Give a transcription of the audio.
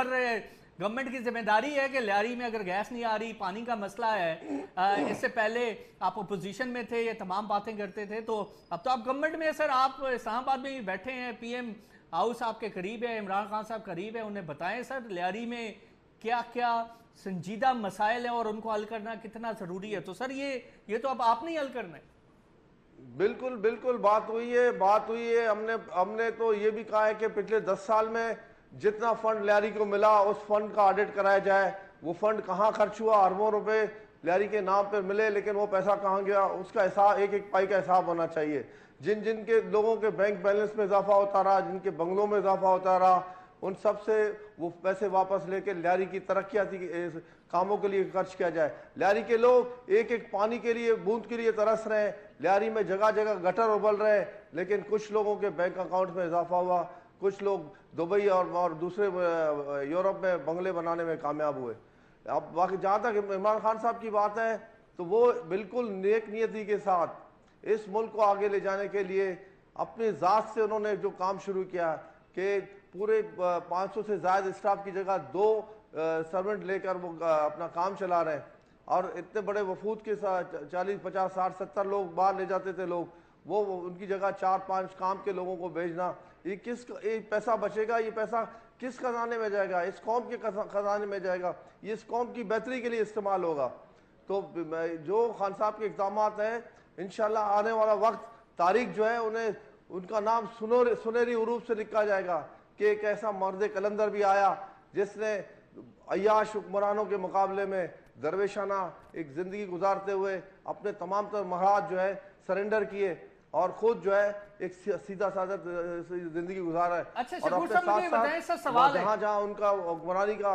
اور گورنمنٹ کی ذمہ داری ہے کہ لیاری میں اگر گیس نہیں آ رہی، پانی کا مسئلہ ہے، اس سے پہلے آپ اپوزیشن میں تھے، یہ تمام باتیں کرتے تھے، تو اب تو آپ گورنمنٹ میں سر، آپ اسلام آباد میں بیٹھے ہیں، پی ایم ہاؤس آپ کے قریب ہے، عمران خان صاحب قریب ہے، انہیں بتائیں سر لیاری میں کیا کیا سنجیدہ مسائل ہیں اور ان کو حل کرنا کتنا ضروری ہے. تو سر یہ تو اب آپ نہیں حل کرنا ہے. بالکل بالکل بات ہوئی ہے. ہم نے تو یہ بھی کہا ہے کہ پچھلے 10 سال میں جتنا فنڈ لیاری کو ملا اس فنڈ کا آڈٹ کرایا جائے. وہ فنڈ کہاں خرچ ہوا، اربوں روپے لیاری کے نام پر ملے لیکن وہ پیسہ کہاں گیا، اس کا حساب، ایک ایک پائی کا حساب ہونا چاہیے. جن کے لوگوں کے بینک بیلنس میں اضافہ ہوتا رہا، جن کے بنگلوں میں اضافہ ہوتا رہا، ان سب سے وہ پیسے واپس لے کے لیاری کی ترقیاتی کاموں کے لیے خرچ کیا جائے. لیاری کے لوگ ایک ایک پانی کے لیے، بوند کے لیے ترس رہے ہیں. لیاری میں جگہ جگہ گٹر ابل رہے ہیں لیکن کچھ لوگوں کے بینک اکاؤنٹ میں اضافہ ہوا، کچھ لوگ دبئی اور دوسرے یورپ میں بنگلے بنانے میں کامیاب ہوئے. اب باقی جہاں تک عمران خان صاحب کی بات ہے تو وہ بالکل نیک نیتی کے ساتھ اس ملک کو آگے لے جانے کے لیے اپنی ذات سے انہوں نے جو کام شروع کیا کہ پورے 500 سے زائد اسٹاف کی جگہ 2 سرونٹ لے کر وہ اپنا کام چلا رہے ہیں. اور اتنے بڑے وفود کے ساتھ 40 50 60 70 لوگ باہر لے جاتے تھے لوگ، وہ ان کی جگہ 4 5 کام کے لوگوں کو بھیجنا. یہ پیسہ بچے گا، یہ پیسہ کس خزانے میں جائے گا؟ اس قوم کے خزانے میں جائے گا، یہ اس قوم کی بہتری کے لیے استعمال ہوگا. تو جو خان صاحب کے اقدامات ہیں انشاءاللہ آنے والا وقت، تاریخ جو ہے ان کا نام سنہری حروف سے لکھا جائے گا کہ ایک ایسا مرد قلندر بھی آیا جس نے عیاش حکمرانوں کے مقابلے میں درویشانہ ایک زندگی گزارتے ہوئے اپنے تمام تر مہارات جو ہے سرنڈر کیے اور خود جو ہے ایک سیدھا سادہ زندگی گزارا ہے. اچھا اور شکور اپنے صاحب مجھے ساتھ بتائیں سر، سوال ہے جہاں جہاں ان کا حکمرانی کا